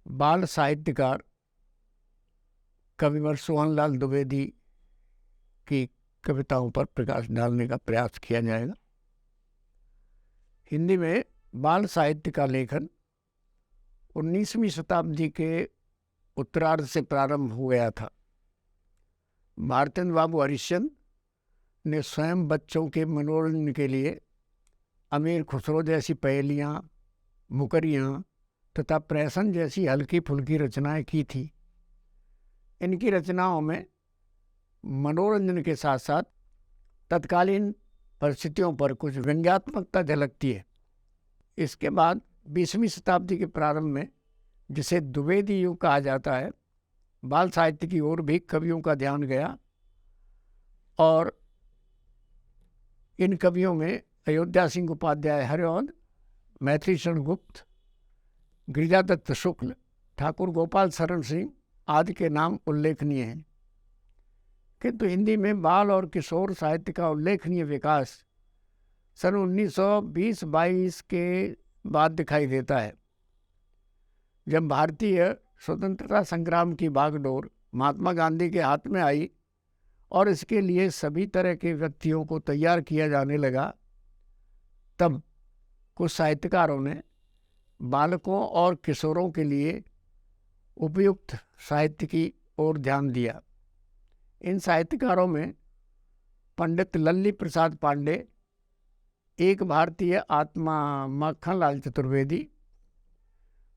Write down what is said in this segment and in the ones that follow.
बाल साहित्यकार कविवर सोहनलाल द्विवेदी की कविताओं पर प्रकाश डालने का प्रयास किया जाएगा। हिंदी में बाल साहित्य का लेखन 19वीं शताब्दी के उत्तरार्ध से प्रारंभ हो गया था। भारतेंद्र बाबू हरिश्चंद्र ने स्वयं बच्चों के मनोरंजन के लिए अमीर खुसरो जैसी पहेलियाँ, मुकरियाँ तथा प्रहसन जैसी हल्की फुल्की रचनाएं की थी। इनकी रचनाओं में मनोरंजन के साथ साथ तत्कालीन परिस्थितियों पर कुछ व्यंग्यात्मकता झलकती है। इसके बाद 20वीं शताब्दी के प्रारंभ में, जिसे द्विवेदी युग कहा जाता है, बाल साहित्य की ओर भी कवियों का ध्यान गया और इन कवियों में अयोध्या सिंह उपाध्याय हरिऔध, मैथिली शरण गुप्त, गिरिजादत्त शुक्ल, ठाकुर गोपाल शरण सिंह आदि के नाम उल्लेखनीय हैं। किंतु हिंदी में बाल और किशोर साहित्य का उल्लेखनीय विकास सन 1920-22 के बाद दिखाई देता है, जब भारतीय स्वतंत्रता संग्राम की बागडोर महात्मा गांधी के हाथ में आई और इसके लिए सभी तरह के व्यक्तियों को तैयार किया जाने लगा। तब कुछ साहित्यकारों ने बालकों और किशोरों के लिए उपयुक्त साहित्य की ओर ध्यान दिया। इन साहित्यकारों में पंडित लल्ली प्रसाद पांडे, एक भारतीय आत्मा माखनलाल चतुर्वेदी,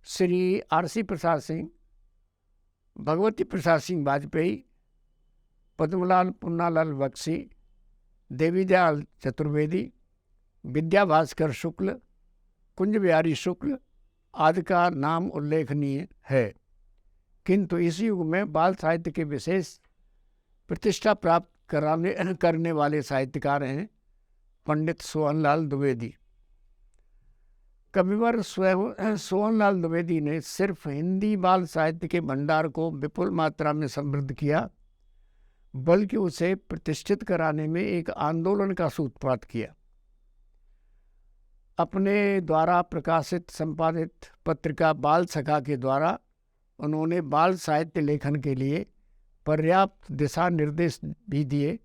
श्री आरसी प्रसाद सिंह, भगवती प्रसाद सिंह वाजपेयी, पद्मलाल पुन्नालाल बख्शी, देवीदयाल चतुर्वेदी, विद्या भास्कर शुक्ल, कुंज बिहारी शुक्ल आदि का नाम उल्लेखनीय है। किंतु इस युग में बाल साहित्य के विशेष प्रतिष्ठा प्राप्त करने वाले साहित्यकार हैं पंडित सोहनलाल द्विवेदी। कविवर सोहनलाल द्विवेदी ने सिर्फ हिंदी बाल साहित्य के भंडार को विपुल मात्रा में समृद्ध किया, बल्कि उसे प्रतिष्ठित कराने में एक आंदोलन का सूत्रपात किया। अपने द्वारा प्रकाशित संपादित पत्रिका बाल सखा के द्वारा उन्होंने बाल साहित्य लेखन के लिए पर्याप्त दिशा निर्देश भी दिए।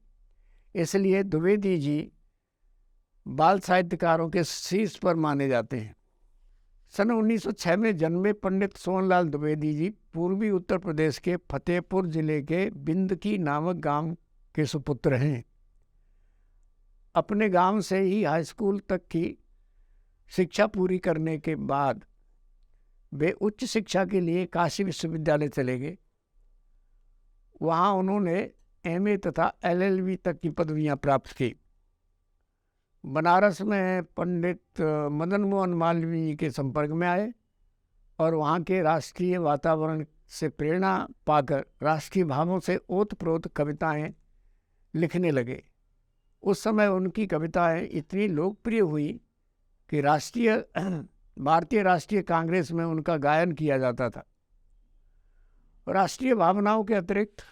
इसलिए द्विवेदी जी बाल साहित्यकारों के शीर्ष पर माने जाते हैं। सन 1906 में जन्मे पंडित सोहनलाल द्विवेदी जी पूर्वी उत्तर प्रदेश के फतेहपुर जिले के बिंदकी नामक गांव के सुपुत्र हैं। अपने गांव से ही हाई स्कूल तक की शिक्षा पूरी करने के बाद वे उच्च शिक्षा के लिए काशी विश्वविद्यालय चले गए। वहाँ उन्होंने एमए तथा एलएलबी तक की पदवियाँ प्राप्त की। बनारस में पंडित मदन मोहन मालवीय के संपर्क में आए और वहाँ के राष्ट्रीय वातावरण से प्रेरणा पाकर राष्ट्रीय भावों से ओतप्रोत कविताएं लिखने लगे। उस समय उनकी कविताएं इतनी लोकप्रिय हुई कि भारतीय राष्ट्रीय कांग्रेस में उनका गायन किया जाता था। राष्ट्रीय भावनाओं के अतिरिक्त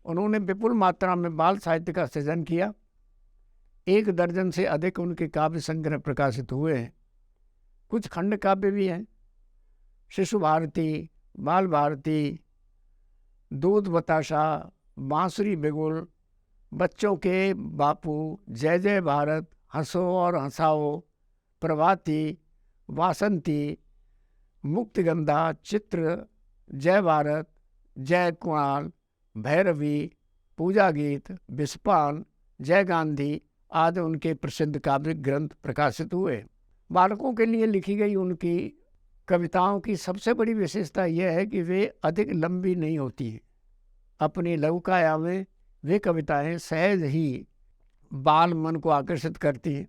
उन्होंने विपुल मात्रा में बाल साहित्य का सृजन किया। 1 दर्जन से अधिक उनके काव्य संग्रह प्रकाशित हुए हैं। कुछ खंड काव्य भी हैं। शिशु भारती, बाल भारती, दूध बताशा, बांसुरी बिगुल, बच्चों के बापू, जय जय भारत, हंसो और हंसाओ, प्रभाती, वासंती, मुक्तगंधा, चित्र, जय भारत, जय कुणाल, भैरवी, पूजा गीत, विस्पान, जय गांधी आदि उनके प्रसिद्ध काव्य ग्रंथ प्रकाशित हुए। बालकों के लिए लिखी गई उनकी कविताओं की सबसे बड़ी विशेषता यह है कि वे अधिक लंबी नहीं होती हैं। अपनी लघुकाया में वे कविताएं सहज ही बाल मन को आकर्षित करती हैं।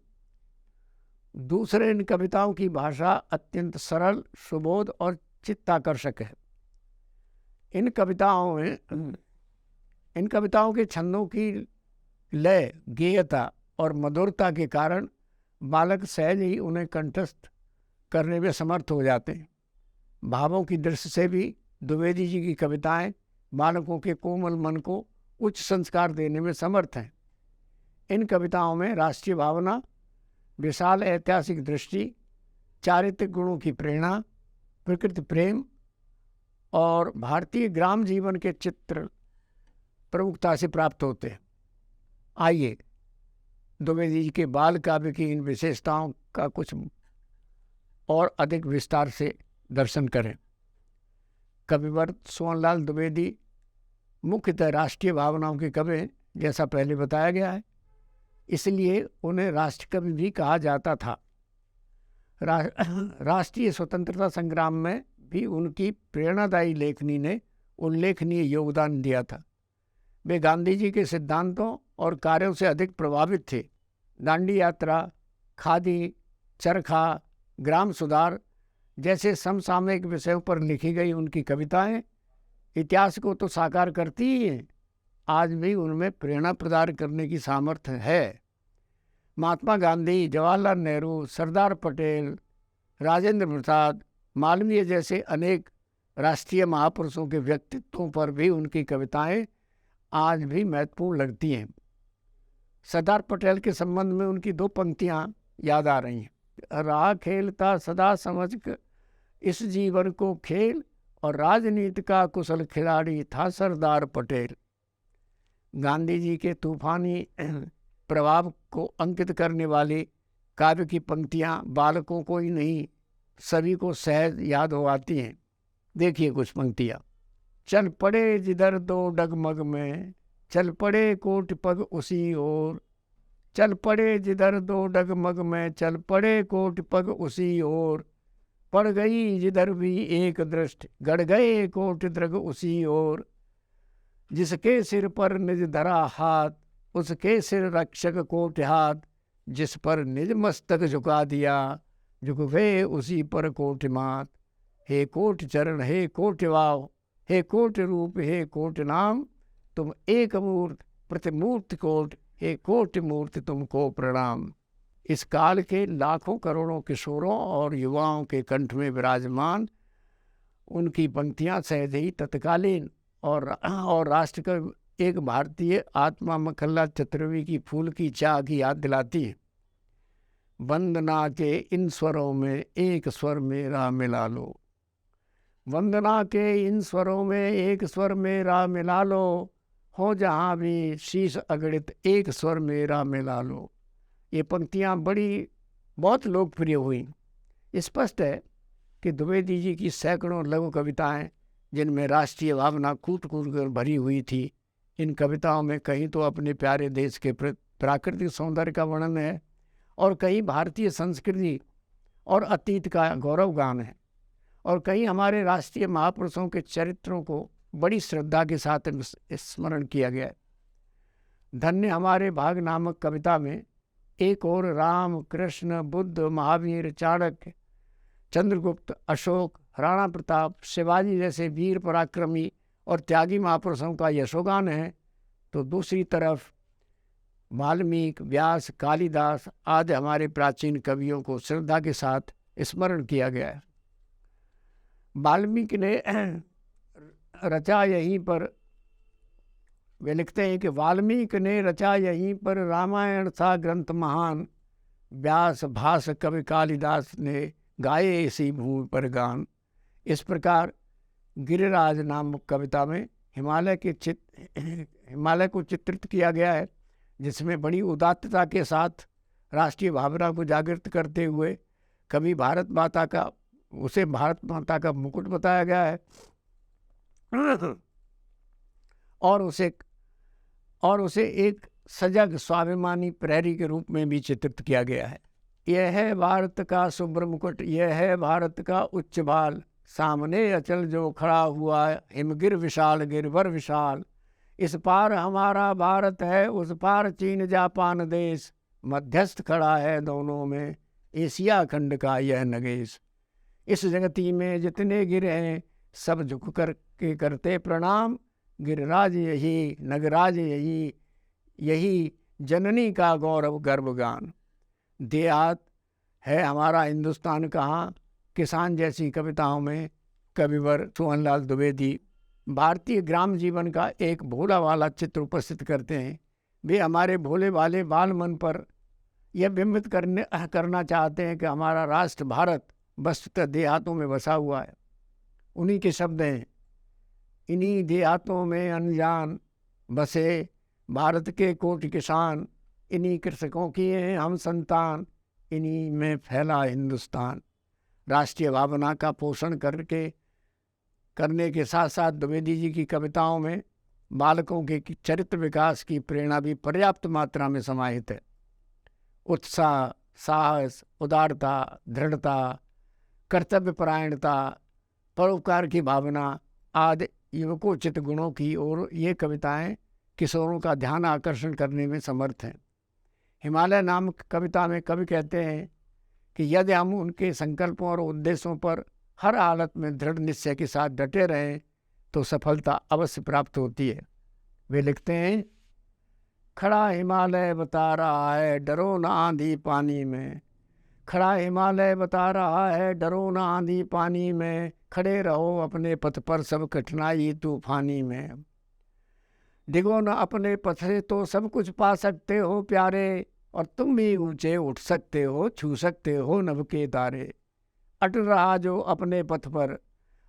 दूसरे, इन कविताओं की भाषा अत्यंत सरल, सुबोध और चित्ताकर्षक है। इन कविताओं के छंदों की लय, गेयता और मधुरता के कारण बालक सहज ही उन्हें कंठस्थ करने में समर्थ हो जाते हैं। भावों की दृष्टि से भी द्विवेदी जी की कविताएं बालकों के कोमल मन को उच्च संस्कार देने में समर्थ हैं। इन कविताओं में राष्ट्रीय भावना, विशाल ऐतिहासिक दृष्टि, चारित्रिक गुणों की प्रेरणा, प्रकृति प्रेम और भारतीय ग्राम जीवन के चित्र प्रमुखता से प्राप्त होते हैं। आइए द्विवेदी जी के बाल काव्य की इन विशेषताओं का कुछ और अधिक विस्तार से दर्शन करें। कविवर सोहनलाल द्विवेदी मुख्यतः राष्ट्रीय भावनाओं के कवि हैं, जैसा पहले बताया गया है, इसलिए उन्हें राष्ट्रकवि भी कहा जाता था। राष्ट्रीय स्वतंत्रता संग्राम में भी उनकी प्रेरणादायी लेखनी ने उल्लेखनीय योगदान दिया था। वे गांधी जी के सिद्धांतों और कार्यों से अधिक प्रभावित थे। दांडी यात्रा, खादी, चरखा, ग्राम सुधार जैसे समसामयिक विषयों पर लिखी गई उनकी कविताएं इतिहास को तो साकार करती ही हैं, आज भी उनमें प्रेरणा प्रदान करने की सामर्थ्य है। महात्मा गांधी, जवाहरलाल नेहरू, सरदार पटेल, राजेंद्र प्रसाद, मालवीय जैसे अनेक राष्ट्रीय महापुरुषों के व्यक्तित्वों पर भी उनकी कविताएं आज भी महत्वपूर्ण लगती हैं। सरदार पटेल के संबंध में उनकी दो पंक्तियां याद आ रही हैं। राह खेलता सदा समझ कर इस जीवन को खेल, और राजनीति का कुशल खिलाड़ी था सरदार पटेल। गांधी जी के तूफानी प्रभाव को अंकित करने वाली काव्य की पंक्तियां बालकों को ही नहीं, सभी को सहज याद हो आती हैं। देखिए कुछ पंक्तियां। चल पड़े जिधर दो डगमग में, चल पड़े कोट पग उसी ओर, चल पड़े जिधर दो डगमग में, चल पड़े कोट पग उसी ओर, पड़ गई जिधर भी एक दृष्टि, गड़ गए कोट द्रग उसी ओर, जिसके सिर पर निज धरा हाथ, उसके सिर रक्षक कोट हाथ, जिस पर निज मस्तक झुका दिया, झुक गए उसी पर कोट मात। हे कोट चरण, हे कोट वाव, हे कोट रूप, हे कोट नाम, तुम एक मूर्त प्रतिमूर्ति कोट, हे कोट मूर्ति तुमको प्रणाम। इस काल के लाखों करोड़ों किशोरों और युवाओं के कंठ में विराजमान उनकी पंक्तियां सहज ही तत्कालीन और राष्ट्र का एक भारतीय आत्मा मखल्ला चतुर्वी की फूल की चाह की याद दिलाती है। वंदना के इन स्वरों में एक स्वर मेरा मिला लो, वंदना के इन स्वरों में एक स्वर मेरा मिला लो, हो जहाँ भी शीश अगणित एक स्वर मेरा मिला लो। ये पंक्तियाँ बहुत लोकप्रिय हुई। स्पष्ट है कि द्विवेदी जी की सैकड़ों लघु कविताएं जिनमें राष्ट्रीय भावना कूट कूट कर भरी हुई थी, इन कविताओं में कहीं तो अपने प्यारे देश के प्राकृतिक सौंदर्य का वर्णन है और कहीं भारतीय संस्कृति और अतीत का गौरव गान है और कहीं हमारे राष्ट्रीय महापुरुषों के चरित्रों को बड़ी श्रद्धा के साथ स्मरण किया गया है। धन्य हमारे भाग नामक कविता में एक और राम, कृष्ण, बुद्ध, महावीर, चाणक्य, चंद्रगुप्त, अशोक, राणा प्रताप, शिवाजी जैसे वीर पराक्रमी और त्यागी महापुरुषों का यशोगान है, तो दूसरी तरफ वाल्मीकि, व्यास, कालिदास आदि हमारे प्राचीन कवियों को श्रद्धा के साथ स्मरण किया गया है। वाल्मीकि ने रचा यहीं पर, वे लिखते हैं कि वाल्मीकि ने रचा यहीं पर रामायण सा ग्रंथ महान, व्यास, भास, कवि कालिदास ने गाए इसी भूमि पर गान। इस प्रकार गिरिराज नामक कविता में हिमालय को चित्रित किया गया है, जिसमें बड़ी उदात्तता के साथ राष्ट्रीय भावना को जागृत करते हुए कभी भारत माता का मुकुट बताया गया है और उसे एक सजग स्वाभिमानी प्रहरी के रूप में भी चित्रित किया गया है। यह है भारत का शुभ्र मुकुट, यह है भारत का उच्च बाल, सामने अचल जो खड़ा हुआ हिमगिर विशाल, गिरवर विशाल, इस पार हमारा भारत है, उस पार चीन जापान देश, मध्यस्थ खड़ा है दोनों में एशिया खंड का यह नगेश। इस जगती में जितने गिर हैं सब झुक कर के करते प्रणाम, गिरिराज यही, नगराज यही, यही जननी का गौरव गर्वगान। देहात है हमारा हिंदुस्तान कहाँ, किसान जैसी कविताओं में कविवर सोहनलाल द्विवेदी भारतीय ग्राम जीवन का एक भोला वाला चित्र उपस्थित करते हैं। वे हमारे भोले वाले बाल मन पर यह बिंबित करना चाहते हैं कि हमारा राष्ट्र भारत वस्तुतः देहातों में बसा हुआ है। उन्हीं के शब्द हैं, इन्हीं देहातों में अनजान बसे भारत के कोटि किसान, इन्हीं कृषकों की हैं हम संतान, इन्हीं में फैला हिंदुस्तान। राष्ट्रीय भावना का पोषण करने के साथ साथ द्विवेदी जी की कविताओं में बालकों के चरित्र विकास की प्रेरणा भी पर्याप्त मात्रा में समाहित है। उत्साह, साहस, उदारता, दृढ़ता, कर्तव्यपरायणता, परोपकार की भावना आदि युवकोचित गुणों की ओर ये कविताएं किशोरों का ध्यान आकर्षण करने में समर्थ हैं। हिमालय नामक कविता में कवि कहते हैं कि यदि हम उनके संकल्पों और उद्देश्यों पर हर हालत में दृढ़ निश्चय के साथ डटे रहें तो सफलता अवश्य प्राप्त होती है। वे लिखते हैं, खड़ा हिमालय बता रहा है डरो न आंधी पानी में, खड़ा हिमालय बता रहा है डरो न आंधी पानी में, खड़े रहो अपने पथ पर सब कठिनाई तूफानी में। डिगो न अपने पथ से तो सब कुछ पा सकते हो प्यारे, और तुम भी ऊंचे उठ सकते हो, छू सकते हो नभ के तारे। अटल रहा जो अपने पथ पर,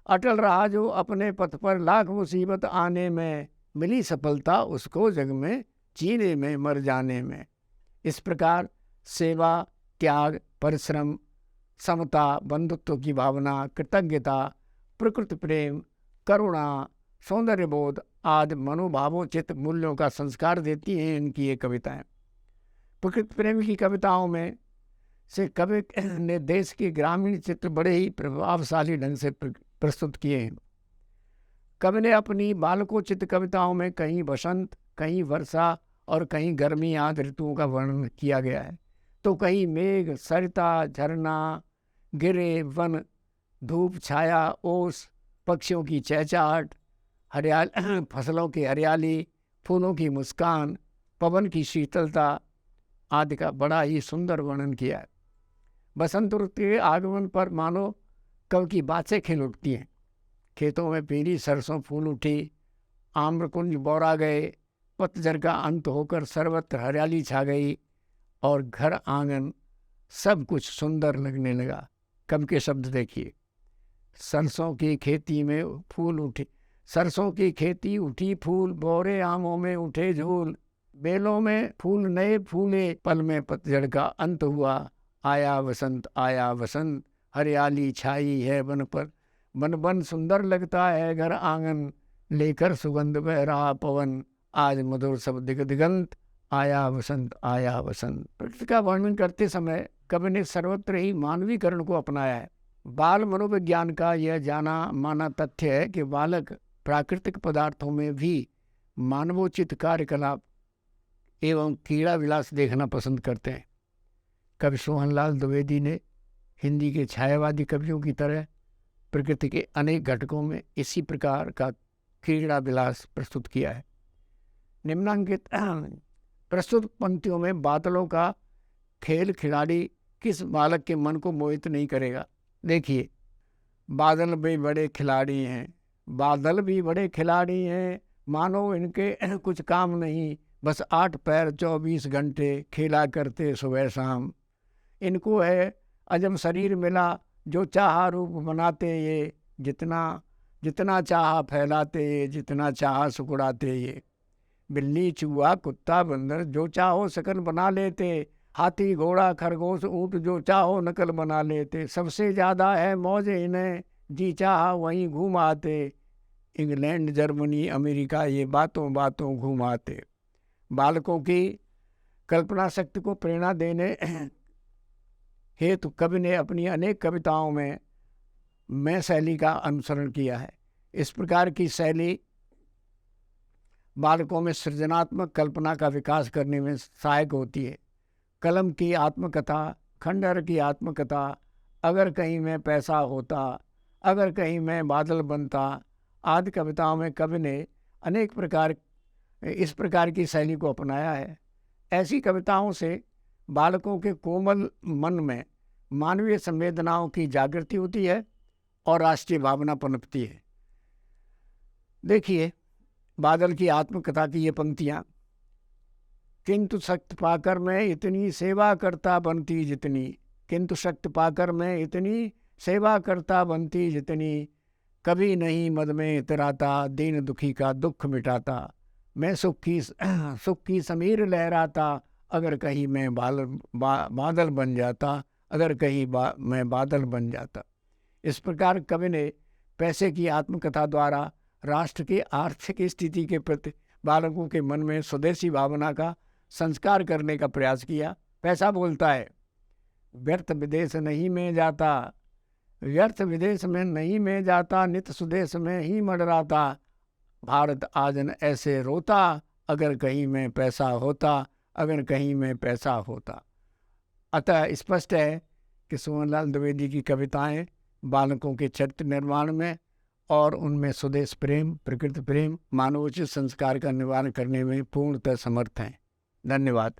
अटल रहा जो अपने पथ पर, लाख मुसीबत आने में मिली सफलता उसको जग में जीने में मर जाने में। इस प्रकार सेवा, त्याग, परिश्रम, समता, बंधुत्व की भावना, कृतज्ञता, प्रकृति प्रेम, करुणा, सौंदर्य बोध आदि मनोभावोचित मूल्यों का संस्कार देती हैं इनकी ये कविताएं। प्रकृति प्रेम की कविताओं में से कवि ने देश के ग्रामीण चित्र बड़े ही प्रभावशाली ढंग से प्रस्तुत किए हैं। कवि ने अपनी बालकोचित कविताओं में कहीं बसंत, कहीं वर्षा और कहीं गर्मी आदि ऋतुओं का वर्णन किया गया है, तो कहीं मेघ, सरिता, झरना, गिरे, वन, धूप, छाया, ओस, पक्षियों की चहचहाट, हरियाली, फसलों की हरियाली, फूलों की मुस्कान, पवन की शीतलता आदि का बड़ा ही सुंदर वर्णन किया है। बसंत ऋतु के आगमन पर मानो कवि की बातें खिल उठती हैं। खेतों में पीली सरसों फूल उठी, आम्रकुंज बौरा गए, पतझड़ का अंत होकर सर्वत्र हरियाली छा गई और घर आंगन सब कुछ सुंदर लगने लगा। कवि के शब्द देखिए, सरसों की खेती में फूल उठे, सरसों की खेती उठी फूल, बोरे आमों में उठे झूल, बेलों में फूल नए फूले, पल में पतझड़ का अंत हुआ, आया वसंत, हरियाली छाई है वन पर, बन बन सुंदर लगता है घर आंगन, लेकर सुगंध बह रहा पवन, आज मधुर सब दिगंत, आया वसंत। प्रकृति का वर्णन करते समय कवि ने सर्वत्र ही मानवीकरण को अपनाया है। बाल मनोविज्ञान का यह जाना माना तथ्य है कि बालक प्राकृतिक पदार्थों में भी मानवोचित कार्यकलाप एवं क्रीड़ा विलास देखना पसंद करते हैं। कवि सोहनलाल द्विवेदी ने हिंदी के छायावादी कवियों की तरह प्रकृति के अनेक घटकों में इसी प्रकार का क्रीड़ा विलास प्रस्तुत किया है। निम्नांकित प्रस्तुत पंक्तियों में बादलों का खेल खिलाड़ी किस बालक के मन को मोहित नहीं करेगा। देखिए, बादल भी बड़े खिलाड़ी हैं, बादल भी बड़े खिलाड़ी हैं, मानो इनके कुछ काम नहीं, बस 8 पैर 24 घंटे खेला करते सुबह शाम। इनको है अजब शरीर मिला, जो चाहा रूप बनाते ये, जितना चाहा फैलाते ये, जितना चाहा सुकुड़ाते ये। बिल्ली, चूहा, कुत्ता, बंदर जो चाहो शकल बना लेते, हाथी, घोड़ा, खरगोश, ऊँट जो चाहो नकल बना लेते। सबसे ज़्यादा है मौज इन्हें, जी चाहा वहीं घूम आते, इंग्लैंड, जर्मनी, अमेरिका ये बातों बातों घूम आते। बालकों की कल्पना शक्ति को प्रेरणा देने हेतु कवि ने अपनी अनेक कविताओं में मैं शैली का अनुसरण किया है। इस प्रकार की शैली बालकों में सृजनात्मक कल्पना का विकास करने में सहायक होती है। कलम की आत्मकथा, खंडहर की आत्मकथा, अगर कहीं मैं पैसा होता, अगर कहीं मैं बादल बनता आदि कविताओं में कवि ने इस प्रकार की शैली को अपनाया है। ऐसी कविताओं से बालकों के कोमल मन में मानवीय संवेदनाओं की जागृति होती है और राष्ट्रीय भावना पनपती है। देखिए, बादल की आत्मकथा की ये पंक्तियाँ, किंतु शक्त पाकर मैं इतनी सेवा करता बनती जितनी, किंतु शक्त पाकर मैं इतनी सेवा करता बनती जितनी, कभी नहीं मद में इतराता, दीन दुखी का दुख मिटाता। मैं सुख की समीर लहराता, अगर कहीं मैं बादल बन जाता, अगर कहीं मैं बादल बन जाता। इस प्रकार कवि ने पैसे की आत्मकथा द्वारा राष्ट्र की आर्थिक स्थिति के प्रति बालकों के मन में स्वदेशी भावना का संस्कार करने का प्रयास किया। पैसा बोलता है, व्यर्थ विदेश नहीं में जाता, व्यर्थ विदेश में नहीं में जाता, नित स्वदेश में ही मंडराता। भारत आजन ऐसे रोता, अगर कहीं में पैसा होता, अगर कहीं में पैसा होता। अतः स्पष्ट है कि सुमनलाल द्विवेदी की कविताएं बालकों के चरित्र निर्माण में और उनमें स्वदेश प्रेम, प्रकृति प्रेम, मानवोचित संस्कार का निर्माण करने में पूर्णतः समर्थ हैं। धन्यवाद।